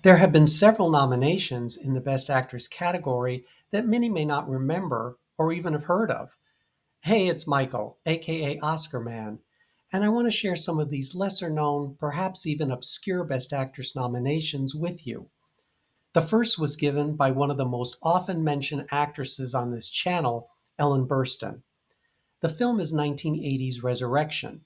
There have been several nominations in the Best Actress category that many may not remember or even have heard of. Hey, it's Michael, aka Oscar Man, and I want to share some of these lesser known, perhaps even obscure Best Actress nominations with you. The first was given by one of the most often mentioned actresses on this channel, Ellen Burstyn. The film is 1980's Resurrection.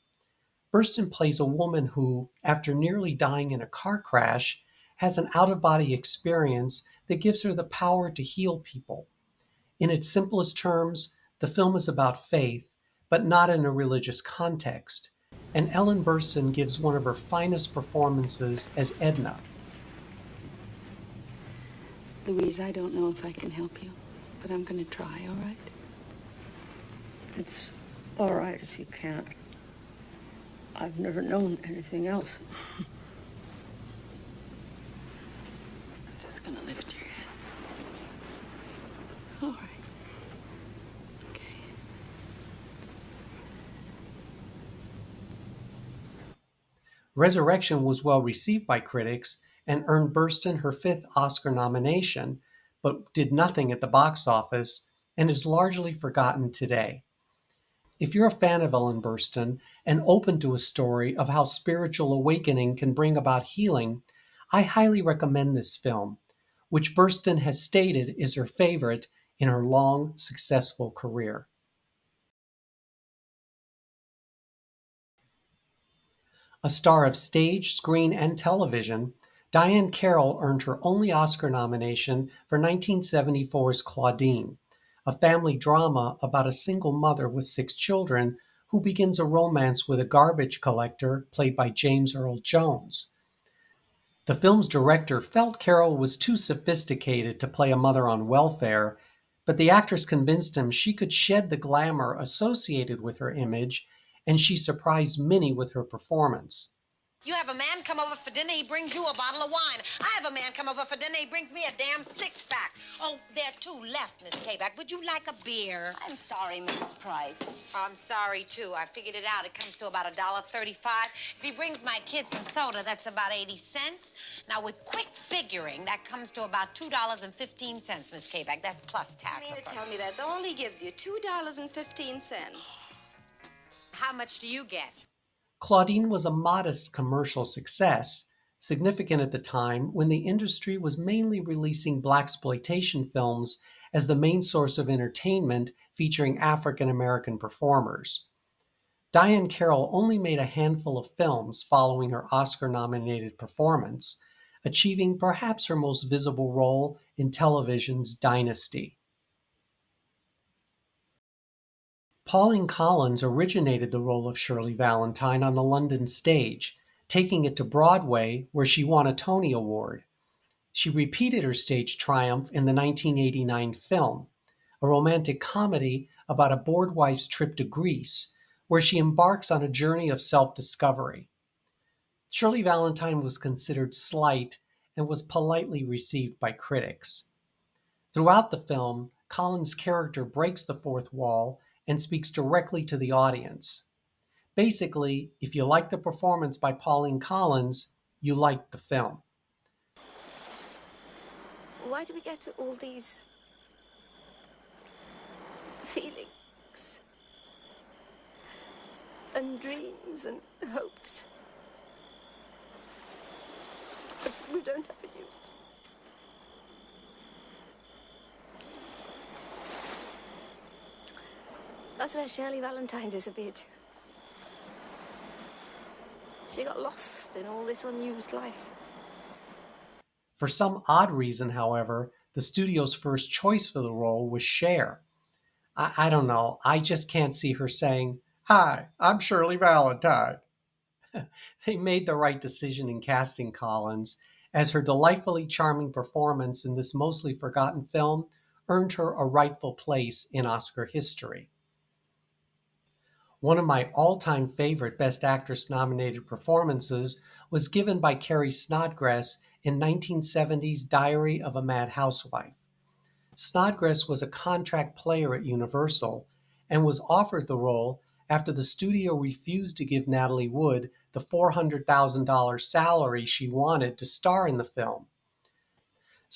Burstyn plays a woman who, after nearly dying in a car crash, has an out of body experience that gives her the power to heal people. In its simplest terms, the film is about faith, but not in a religious context, and Ellen Burstyn gives one of her finest performances as Edna. Louise, I don't know if I can help you, but I'm going to try, all right? It's all right if you can't. I've never known anything else. I'm just going to lift your head. All right. Okay. Resurrection was well received by critics and earned Burstyn her fifth Oscar nomination, but did nothing at the box office and is largely forgotten today. If you're a fan of Ellen Burstyn and open to a story of how spiritual awakening can bring about healing, I highly recommend this film, which Burstyn has stated is her favorite in her long, successful career. A star of stage, screen, and television, Diane Carroll earned her only Oscar nomination for 1974's Claudine, a family drama about a single mother with six children who begins a romance with a garbage collector played by James Earl Jones. The film's director felt Carroll was too sophisticated to play a mother on welfare, but the actress convinced him she could shed the glamour associated with her image, and she surprised many with her performance. You have a man come over for dinner, he brings you a bottle of wine. I have a man come over for dinner, he brings me a damn six-pack. Oh, there are two left, Miss Kayback. Would you like a beer? I'm sorry, Mrs. Price. I'm sorry, too. I figured it out. It comes to about $1.35. If he brings my kid some soda, that's about 80 cents. Now, with quick figuring, that comes to about $2.15, Miss Kayback. That's plus tax. You mean to tell me that's all he gives you, $2.15? How much do you get? Claudine was a modest commercial success, significant at the time when the industry was mainly releasing blaxploitation films as the main source of entertainment featuring African American performers. Diane Carroll only made a handful of films following her Oscar-nominated performance, achieving perhaps her most visible role in television's Dynasty. Pauline Collins originated the role of Shirley Valentine on the London stage, taking it to Broadway, where she won a Tony Award. She repeated her stage triumph in the 1989 film, a romantic comedy about a bored wife's trip to Greece, where she embarks on a journey of self-discovery. Shirley Valentine was considered slight and was politely received by critics. Throughout the film, Collins' character breaks the fourth wall and speaks directly to the audience. Basically, if you like the performance by Pauline Collins, you like the film. Why do we get all these feelings and dreams and hopes if we don't ever use them? That's where Shirley Valentine disappeared to. She got lost in all this unused life. For some odd reason, however, the studio's first choice for the role was Cher. I don't know, I just can't see her saying, "Hi, I'm Shirley Valentine." They made the right decision in casting Collins, as her delightfully charming performance in this mostly forgotten film earned her a rightful place in Oscar history. One of my all-time favorite Best Actress nominated performances was given by Carrie Snodgrass in 1970's Diary of a Mad Housewife. Snodgrass was a contract player at Universal and was offered the role after the studio refused to give Natalie Wood the $400,000 salary she wanted to star in the film.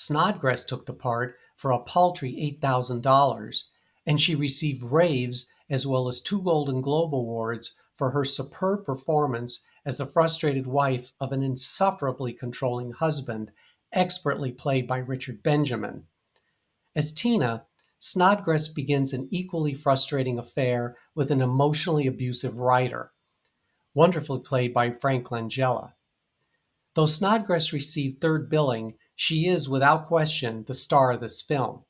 Snodgrass took the part for a paltry $8,000, and she received raves as well as 2 Golden Globe Awards for her superb performance as the frustrated wife of an insufferably controlling husband, expertly played by Richard Benjamin. As Tina, Snodgrass begins an equally frustrating affair with an emotionally abusive writer, wonderfully played by Frank Langella. Though Snodgrass received third billing, she is, without question, the star of this film.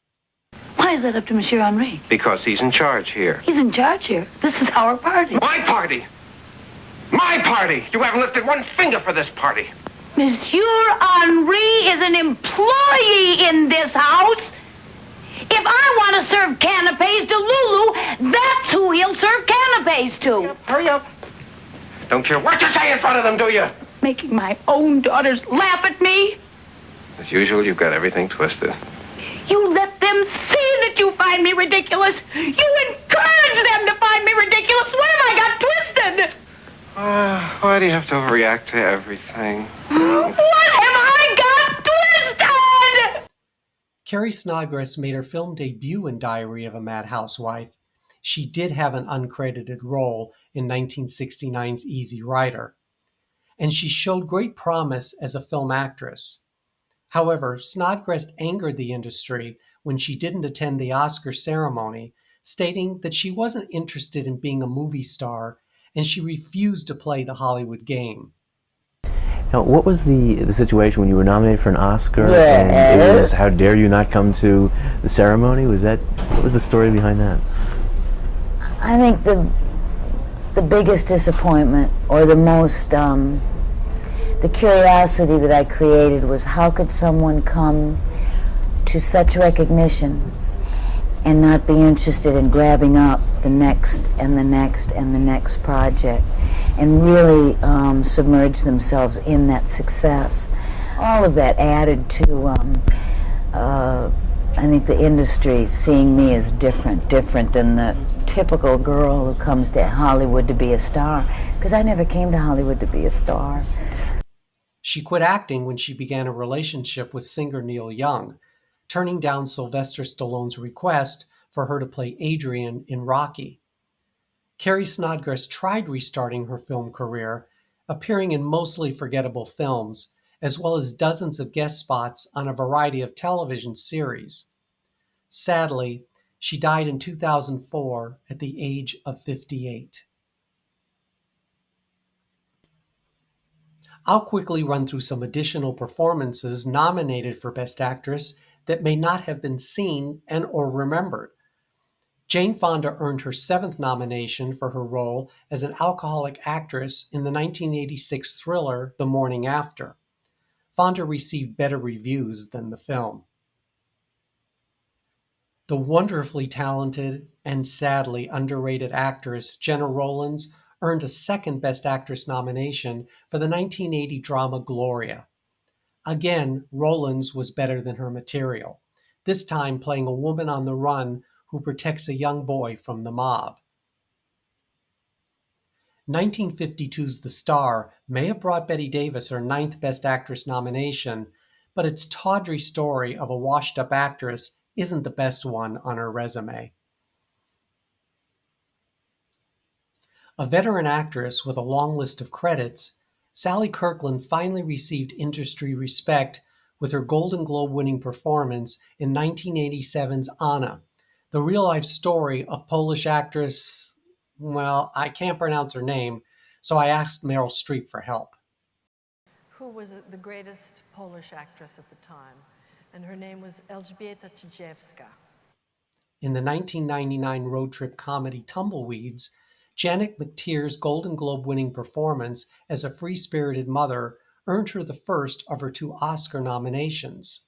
Why is that up to Monsieur Henri? Because he's in charge here. He's in charge here. This is our party. My party! My party! You haven't lifted one finger for this party. Monsieur Henri is an employee in this house. If I want to serve canapes to Lulu, that's who he'll serve canapes to. Hurry up. Don't care what you say in front of them, do you? Making my own daughters laugh at me. As usual, you've got everything twisted. You let them see that you find me ridiculous. You encourage them to find me ridiculous. What have I got twisted? Why do you have to overreact to everything? What have I got twisted? Carrie Snodgrass made her film debut in Diary of a Mad Housewife. She did have an uncredited role in 1969's Easy Rider, and she showed great promise as a film actress. However, Snodgrass angered the industry when she didn't attend the Oscar ceremony, stating that she wasn't interested in being a movie star and she refused to play the Hollywood game. Now, what was the situation when you were nominated for an Oscar? Yes. And it was How Dare You Not Come to the Ceremony? What was the story behind that? I think the biggest disappointment, or the most, the curiosity that I created was, how could someone come to such recognition and not be interested in grabbing up the next and the next and the next project and really submerge themselves in that success. All of that added to, I think, the industry seeing me as different than the typical girl who comes to Hollywood to be a star, because I never came to Hollywood to be a star. She quit acting when she began a relationship with singer Neil Young, turning down Sylvester Stallone's request for her to play Adrian in Rocky. Carrie Snodgrass tried restarting her film career, appearing in mostly forgettable films, as well as dozens of guest spots on a variety of television series. Sadly, she died in 2004 at the age of 58. I'll quickly run through some additional performances nominated for Best Actress that may not have been seen and or remembered. Jane Fonda earned her 7th nomination for her role as an alcoholic actress in the 1986 thriller The Morning After. Fonda received better reviews than the film. The wonderfully talented and sadly underrated actress Gena Rowlands earned a 2nd Best Actress nomination for the 1980 drama Gloria. Again, Rowlands was better than her material, this time playing a woman on the run who protects a young boy from the mob. 1952's The Star may have brought Bette Davis her 9th Best Actress nomination, but its tawdry story of a washed-up actress isn't the best one on her resume. A veteran actress with a long list of credits, Sally Kirkland finally received industry respect with her Golden Globe-winning performance in 1987's Anna, the real-life story of Polish actress, well, I can't pronounce her name, so I asked Meryl Streep for help. Who was the greatest Polish actress at the time, and her name was Elżbieta Czyżewska. In the 1999 road trip comedy Tumbleweeds, Janet McTeer's Golden Globe-winning performance as a free-spirited mother earned her the first of her 2 Oscar nominations.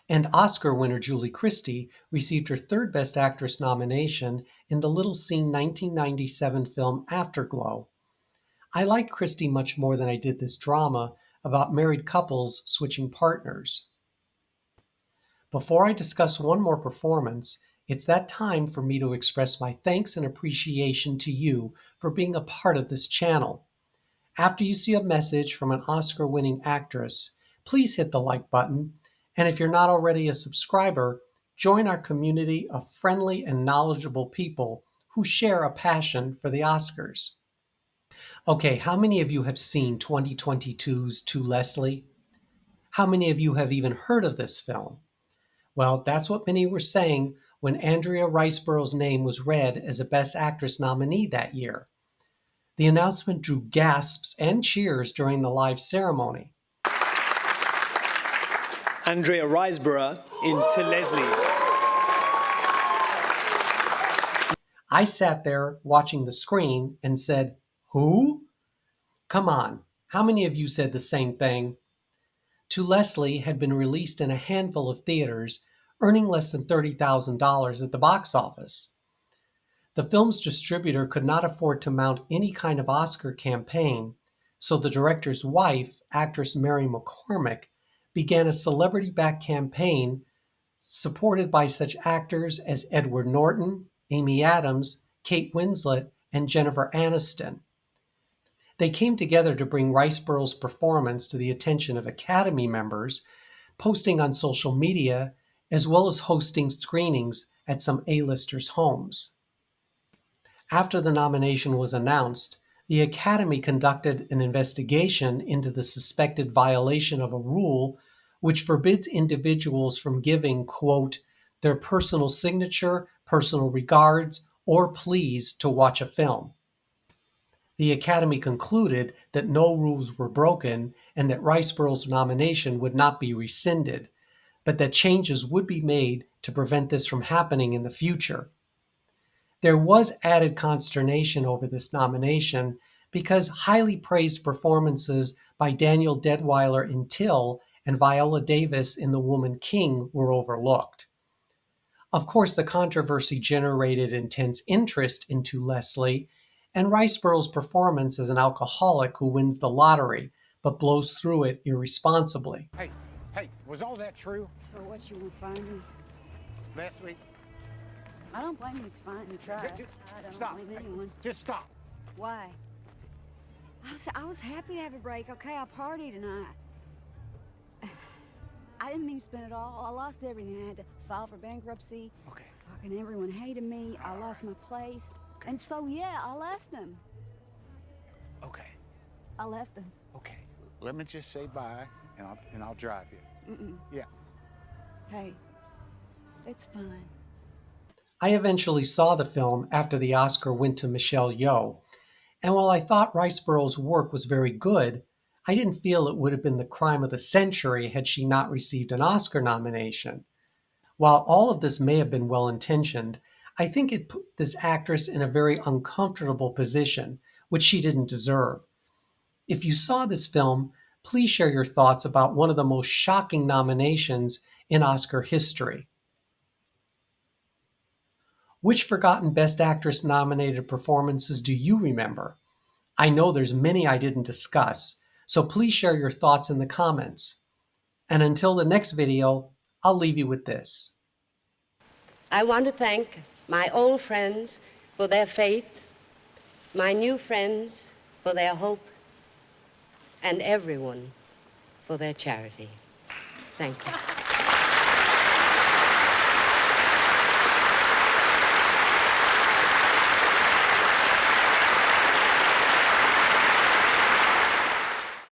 And Oscar winner Julie Christie received her 3rd Best Actress nomination in the little-seen 1997 film Afterglow. I liked Christie much more than I did this drama about married couples switching partners. Before I discuss one more performance, it's that time for me to express my thanks and appreciation to you for being a part of this channel. After you see a message from an Oscar-winning actress, please hit the like button And if you're not already a subscriber, join our community of friendly and knowledgeable people who share a passion for the Oscars. Okay, how many of you have seen 2022's To Leslie? How many of you have even heard of this film? Well, that's what many were saying when Andrea Riseborough's name was read as a Best Actress nominee that year. The announcement drew gasps and cheers during the live ceremony. Andrea Riseborough in To Leslie. I sat there watching the screen and said, "Who?" Come on, how many of you said the same thing? To Leslie had been released in a handful of theaters, earning less than $30,000 at the box office. The film's distributor could not afford to mount any kind of Oscar campaign, so the director's wife, actress Mary McCormick, began a celebrity-backed campaign supported by such actors as Edward Norton, Amy Adams, Kate Winslet, and Jennifer Aniston. They came together to bring Riseborough's performance to the attention of Academy members, posting on social media, as well as hosting screenings at some A-listers' homes. After the nomination was announced, the Academy conducted an investigation into the suspected violation of a rule which forbids individuals from giving, quote, their personal signature, personal regards, or pleas to watch a film. The Academy concluded that no rules were broken and that Riseborough's nomination would not be rescinded, but that changes would be made to prevent this from happening in the future. There was added consternation over this nomination because highly praised performances by Daniel Deadwyler in Till and Viola Davis in The Woman King were overlooked. Of course, the controversy generated intense interest into Leslie and Riseborough's performance as an alcoholic who wins the lottery but blows through it irresponsibly. Hey, was all that true? So what you want finding? Last week? I don't blame you. It's fine to try. I don't Stop. blame anyone. Just stop. Why? I was happy to have a break. Okay, I partied tonight. I didn't mean to spend it all. I lost everything. I had to file for bankruptcy. Okay. Fucking everyone hated me. I lost my place. And so, yeah, I left them. Okay. I left them. Okay. Let me just say bye, and I'll drive you. Mm-mm. Yeah. Hey, it's fine. I eventually saw the film after the Oscar went to Michelle Yeoh, and while I thought Riseborough's work was very good, I didn't feel it would have been the crime of the century had she not received an Oscar nomination. While all of this may have been well-intentioned, I think it put this actress in a very uncomfortable position, which she didn't deserve. If you saw this film, please share your thoughts about one of the most shocking nominations in Oscar history. Which forgotten Best Actress nominated performances do you remember? I know there's many I didn't discuss, so please share your thoughts in the comments. And until the next video, I'll leave you with this. I want to thank my old friends for their faith, my new friends for their hope, and everyone for their charity. Thank you.